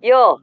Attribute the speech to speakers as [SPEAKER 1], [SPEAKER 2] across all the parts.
[SPEAKER 1] Yo,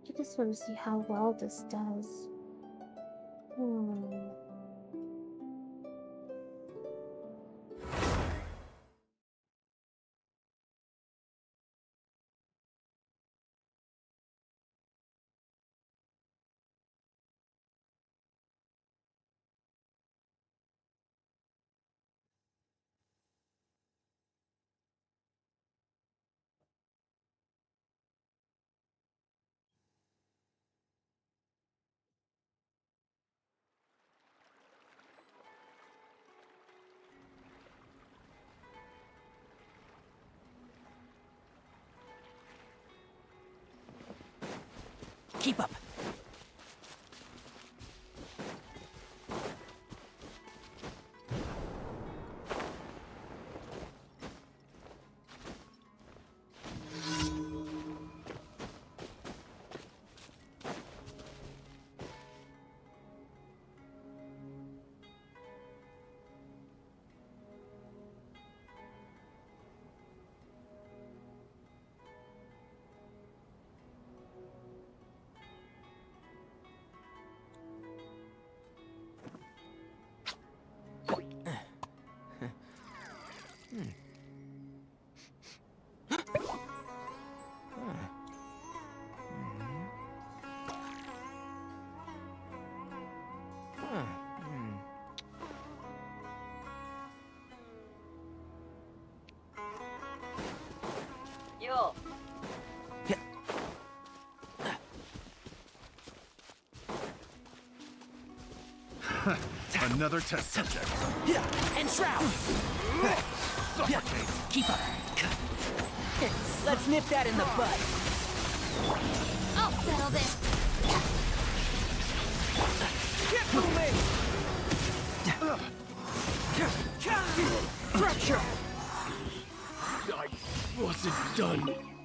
[SPEAKER 2] I just want to see how well this does. Hmm.
[SPEAKER 3] Keep up.
[SPEAKER 1] yo.
[SPEAKER 4] Another test subject.
[SPEAKER 3] And shroud.
[SPEAKER 4] Suffocate.
[SPEAKER 3] Keep up. Let's nip that in the bud.
[SPEAKER 5] I'll settle this.
[SPEAKER 3] Get moving. Fracture.
[SPEAKER 4] I wasn't done.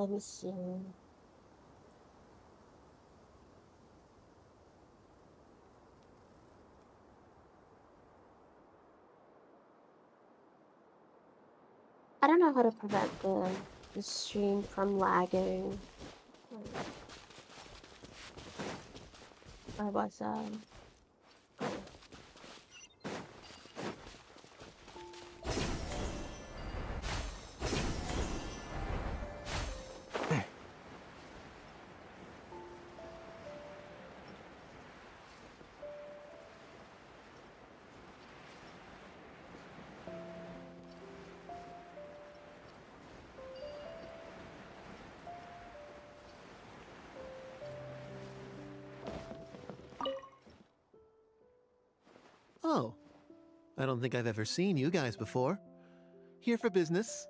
[SPEAKER 2] Let me see. I don't know how to prevent the stream from lagging. Or was
[SPEAKER 6] Oh,
[SPEAKER 1] I don't think I've ever seen you guys before. Here for business?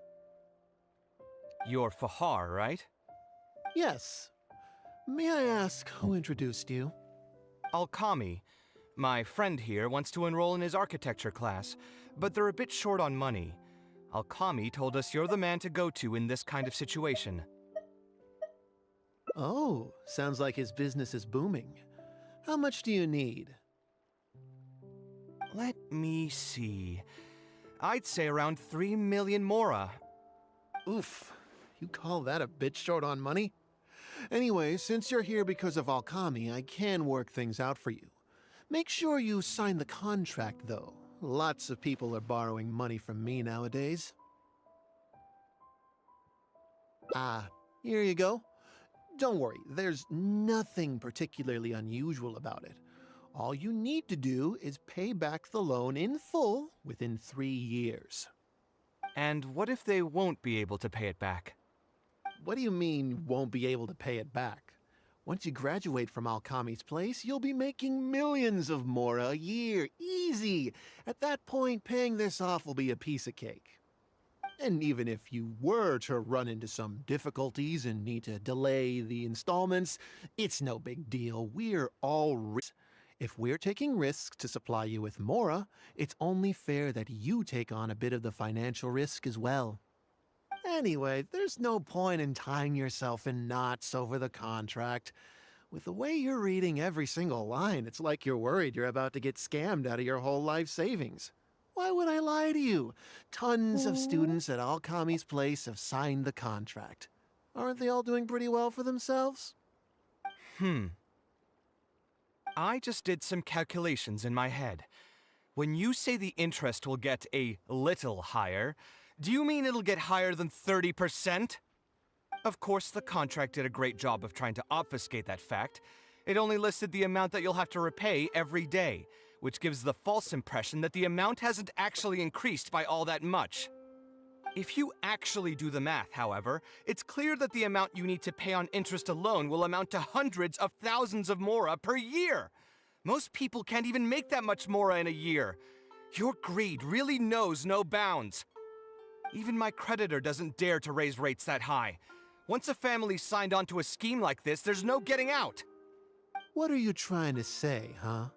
[SPEAKER 6] You're Fahar, right?
[SPEAKER 1] Yes. May I ask who introduced you?
[SPEAKER 6] Alkami. My friend here wants to enroll in his architecture class, but they're a bit short on money. Alkami told us you're the man to go to in this kind of situation.
[SPEAKER 1] Oh, sounds like his business is booming. How much do you need?
[SPEAKER 6] Let me see. I'd say around 3 million mora.
[SPEAKER 1] Oof, you call that a bit short on money? Anyway, since you're here because of Alkami, I can work things out for you. Make sure you sign the contract, though. Lots of people are borrowing money from me nowadays. Ah, here you go. Don't worry, there's nothing particularly unusual about it. All you need to do is pay back the loan in full within 3 years.
[SPEAKER 6] And what if they won't be able to pay it back?
[SPEAKER 1] What do you mean, won't be able to pay it back? Once you graduate from Alkami's place, you'll be making millions of mora a year. Easy! At that point, paying this off will be a piece of cake. And even if you were to run into some difficulties and need to delay the installments, it's no big deal. We're all rich. If we're taking risks to supply you with mora, it's only fair that you take on a bit of the financial risk as well. Anyway, there's no point in tying yourself in knots over the contract. With the way you're reading every single line, it's like you're worried you're about to get scammed out of your whole life savings. Why would I lie to you? Tons of students at Alkami's place have signed the contract. Aren't they all doing pretty well for themselves?
[SPEAKER 6] I just did some calculations in my head. When you say the interest will get a little higher, do you mean it'll get higher than 30%? Of course, the contract did a great job of trying to obfuscate that fact. It only listed the amount that you'll have to repay every day, which gives the false impression that the amount hasn't actually increased by all that much. If you actually do the math, however, it's clear that the amount you need to pay on interest alone will amount to hundreds of thousands of mora per year. Most people can't even make that much mora in a year. Your greed really knows no bounds. Even my creditor doesn't dare to raise rates that high. Once a family's signed on to a scheme like this, there's no getting out.
[SPEAKER 1] What are you trying to say, huh?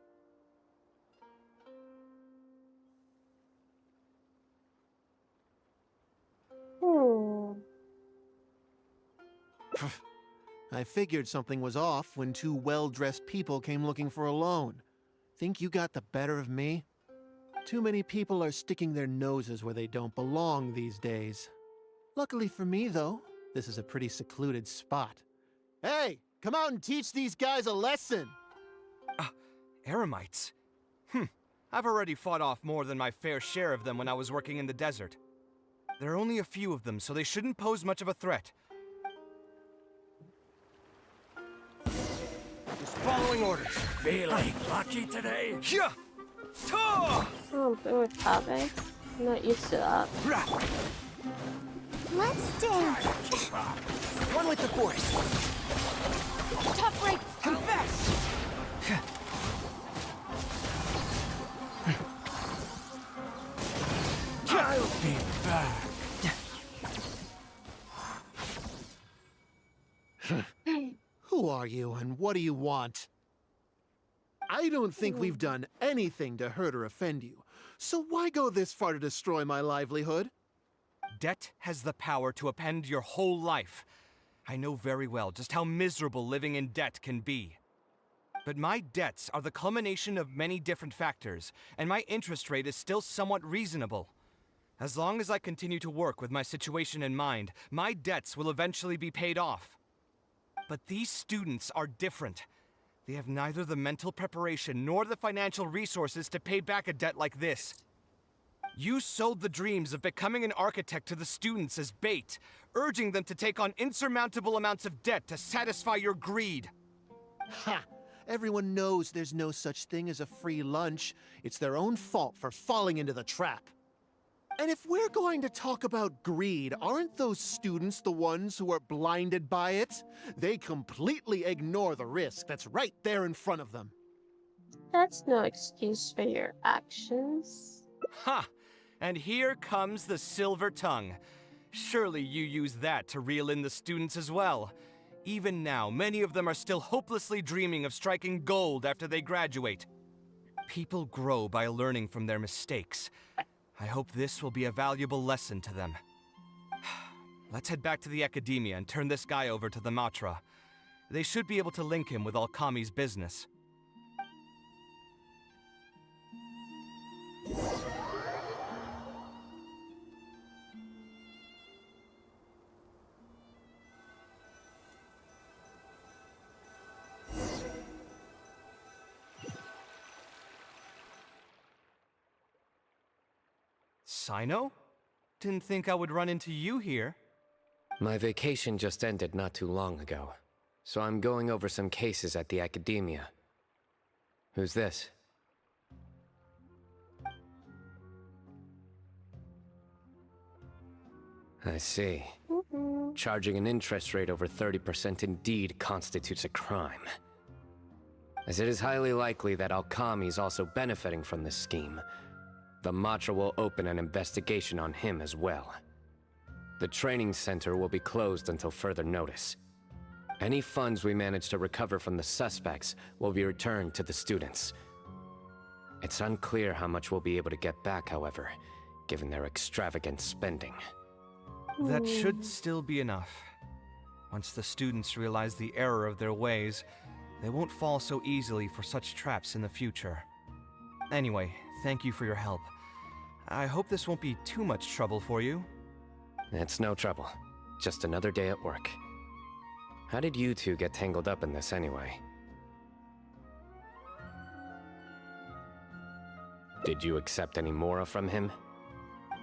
[SPEAKER 1] I figured something was off when two well-dressed people came looking for a loan. Think you got the better of me? Too many people are sticking their noses where they don't belong these days. Luckily for me, though, this is a pretty secluded spot. Hey, come out and teach these guys a lesson!
[SPEAKER 6] Eremites? I've already fought off more than my fair share of them when I was working in the desert. There are only a few of them, so they shouldn't pose much of a threat.
[SPEAKER 4] Just following orders. Feeling lucky today?
[SPEAKER 6] Yeah! Ta!
[SPEAKER 2] Oh, good with Tabe. I'm not used to that.
[SPEAKER 5] Let's dance.
[SPEAKER 4] One with the force.
[SPEAKER 5] Tough break.
[SPEAKER 4] Confess! I'll be back.
[SPEAKER 1] Who are you and what do you want? I don't think we've done anything to hurt or offend you, so why go this far to destroy my livelihood?
[SPEAKER 6] Debt has the power to upend your whole life. I know very well just how miserable living in debt can be. But my debts are the culmination of many different factors, and my interest rate is still somewhat reasonable. As long as I continue to work with my situation in mind, my debts will eventually be paid off. But these students are different. They have neither the mental preparation nor the financial resources to pay back a debt like this. You sold the dreams of becoming an architect to the students as bait, urging them to take on insurmountable amounts of debt to satisfy your greed.
[SPEAKER 1] Ha! Everyone knows there's no such thing as a free lunch. It's their own fault for falling into the trap. And if we're going to talk about greed, aren't those students the ones who are blinded by it? They completely ignore the risk that's right there in front of them.
[SPEAKER 2] That's no excuse for your actions.
[SPEAKER 6] Ha! And here comes the silver tongue. Surely you use that to reel in the students as well. Even now, many of them are still hopelessly dreaming of striking gold after they graduate. People grow by learning from their mistakes. I hope this will be a valuable lesson to them. Let's head back to the Academia and turn this guy over to the Matra. They should be able to link him with Alkami's business. Sino? Didn't think I would run into you here.
[SPEAKER 7] My vacation just ended not too long ago, so I'm going over some cases at the Academia. Who's this? I see. Charging an interest rate over 30% indeed constitutes a crime. As it is highly likely that Alkami is also benefiting from this scheme, the Matra will open an investigation on him as well. The training center will be closed until further notice. Any funds we manage to recover from the suspects will be returned to the students. It's unclear how much we'll be able to get back, however, given their extravagant spending.
[SPEAKER 6] That should still be enough. Once the students realize the error of their ways, they won't fall so easily for such traps in the future. Anyway, thank you for your help. I hope this won't be too much trouble for you.
[SPEAKER 7] It's no trouble. Just another day at work. How did you two get tangled up in this anyway? Did you accept any Mora from him?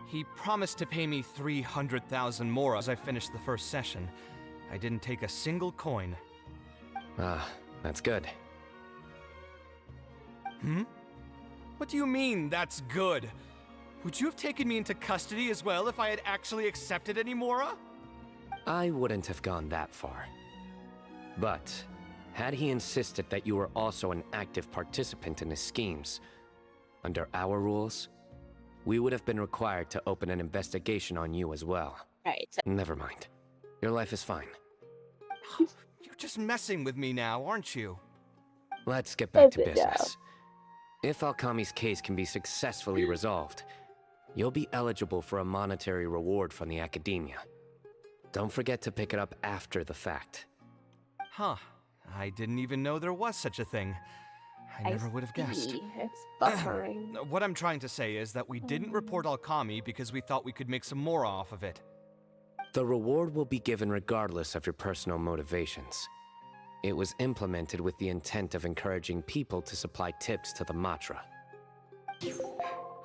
[SPEAKER 6] He promised to pay me 300,000 more as I finished the first session. I didn't take a single coin.
[SPEAKER 7] Ah, that's good.
[SPEAKER 6] What do you mean, that's good? Would you have taken me into custody as well if I had actually accepted any Mora?
[SPEAKER 7] I wouldn't have gone that far. But, had he insisted that you were also an active participant in his schemes, under our rules, we would have been required to open an investigation on you as well.
[SPEAKER 2] Right.
[SPEAKER 7] Never mind. Your life is fine.
[SPEAKER 6] You're just messing with me now, aren't you?
[SPEAKER 7] Let's get back to business. If Alkami's case can be successfully resolved, you'll be eligible for a monetary reward from the Academia. Don't forget to pick it up after the fact.
[SPEAKER 6] Huh. I didn't even know there was such a thing. I never would have guessed.
[SPEAKER 2] It's buffering.
[SPEAKER 6] What I'm trying to say is that we didn't report Alkami because we thought we could make some more off of it.
[SPEAKER 7] The reward will be given regardless of your personal motivations. It was implemented with the intent of encouraging people to supply tips to the Matra.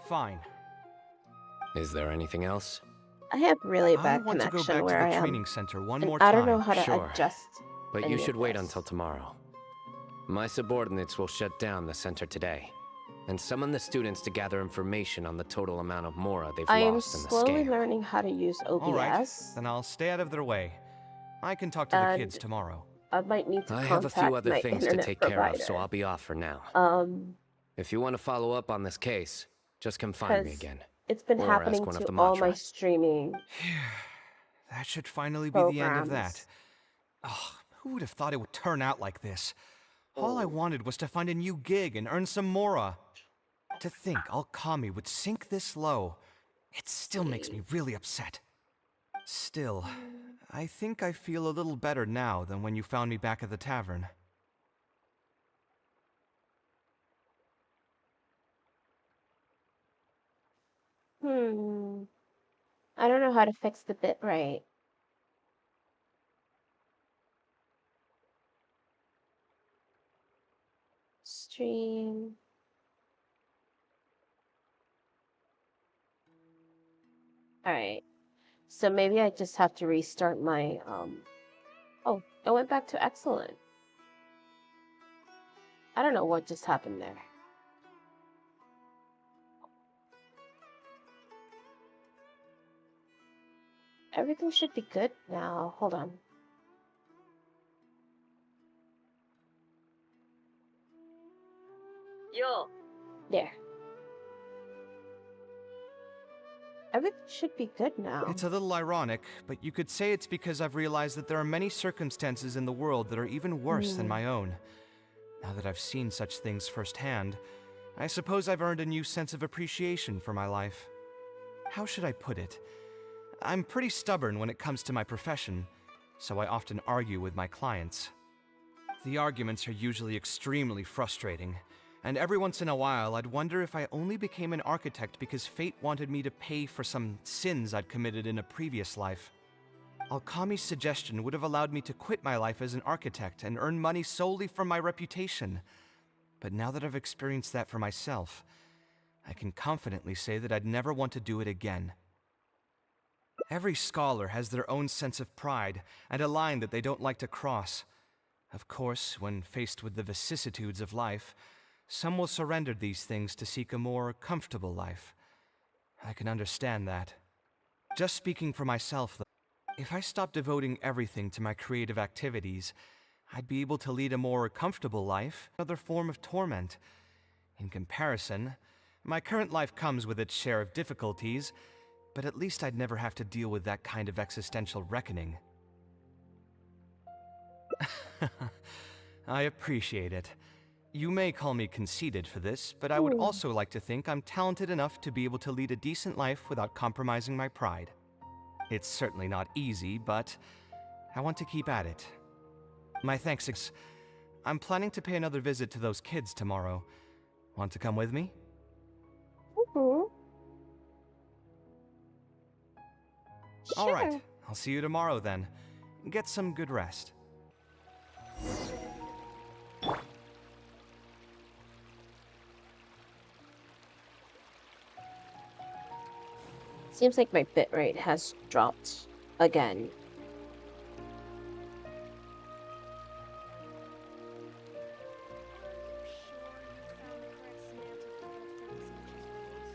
[SPEAKER 6] Fine.
[SPEAKER 7] Is there anything else?
[SPEAKER 2] I have really
[SPEAKER 6] I
[SPEAKER 2] bad
[SPEAKER 6] want to go
[SPEAKER 2] connection
[SPEAKER 6] back to
[SPEAKER 2] where I
[SPEAKER 6] the
[SPEAKER 2] am.
[SPEAKER 6] training center one
[SPEAKER 2] And
[SPEAKER 6] more
[SPEAKER 2] I
[SPEAKER 6] time.
[SPEAKER 2] don't know how to
[SPEAKER 7] Sure.
[SPEAKER 2] adjust.
[SPEAKER 7] But
[SPEAKER 2] any
[SPEAKER 7] you
[SPEAKER 2] of
[SPEAKER 7] should wait
[SPEAKER 2] this.
[SPEAKER 7] until tomorrow. My subordinates will shut down the center today, and summon the students to gather information on the total amount of Mora they've
[SPEAKER 2] I am
[SPEAKER 7] lost in the
[SPEAKER 2] slowly
[SPEAKER 7] scam.
[SPEAKER 2] learning how to use OBS.
[SPEAKER 6] All right, then I'll stay out of their way. I can talk to the kids
[SPEAKER 2] And-
[SPEAKER 6] tomorrow.
[SPEAKER 2] I might need to
[SPEAKER 7] I
[SPEAKER 2] contact
[SPEAKER 7] have a few other
[SPEAKER 2] my
[SPEAKER 7] things to
[SPEAKER 2] internet
[SPEAKER 7] take
[SPEAKER 2] provider.
[SPEAKER 7] care of, so I'll be off for now. If you want to follow up on this case, just come find me
[SPEAKER 2] 'Cause
[SPEAKER 7] again.
[SPEAKER 2] It's been
[SPEAKER 7] Or
[SPEAKER 2] happening
[SPEAKER 7] ask one of
[SPEAKER 2] to
[SPEAKER 7] the
[SPEAKER 2] all my
[SPEAKER 7] Matra.
[SPEAKER 2] streaming.
[SPEAKER 6] That should finally be the end of that.
[SPEAKER 2] Programs.
[SPEAKER 6] Ugh, who would have thought it would turn out like this? All I wanted was to find a new gig and earn some Mora. To think Alkami would sink this low, it still makes me really upset. Still, I think I feel a little better now than when you found me back at the tavern.
[SPEAKER 2] I don't know how to fix the bitrate. Stream. Alright. So maybe I just have to restart my, Oh, it went back to excellent. I don't know what just happened there. Everything should be good now. Hold on.
[SPEAKER 5] Yo,
[SPEAKER 2] There. Everything should be good now.
[SPEAKER 6] It's a little ironic, but you could say it's because I've realized that there are many circumstances in the world that are even worse than my own. Now that I've seen such things firsthand, I suppose I've earned a new sense of appreciation for my life. How should I put it? I'm pretty stubborn when it comes to my profession, so I often argue with my clients. The arguments are usually extremely frustrating, and every once in a while I'd wonder if I only became an architect because fate wanted me to pay for some sins I'd committed in a previous life. Alkami's suggestion would have allowed me to quit my life as an architect and earn money solely from my reputation. But now that I've experienced that for myself, I can confidently say that I'd never want to do it again. Every scholar has their own sense of pride and a line that they don't like to cross. Of course, when faced with the vicissitudes of life, some will surrender these things to seek a more comfortable life. I can understand that. Just speaking for myself, though, if I stopped devoting everything to my creative activities, I'd be able to lead a more comfortable life, another form of torment. In comparison, my current life comes with its share of difficulties, but at least I'd never have to deal with that kind of existential reckoning. I appreciate it. You may call me conceited for this, but I would also like to think I'm talented enough to be able to lead a decent life without compromising my pride. It's certainly not easy, but I want to keep at it. My thanks. I'm planning to pay another visit to those kids tomorrow. Want to come with me?
[SPEAKER 2] Sure.
[SPEAKER 6] All right, I'll see you tomorrow then. Get some good rest.
[SPEAKER 2] Seems like my bitrate has dropped again.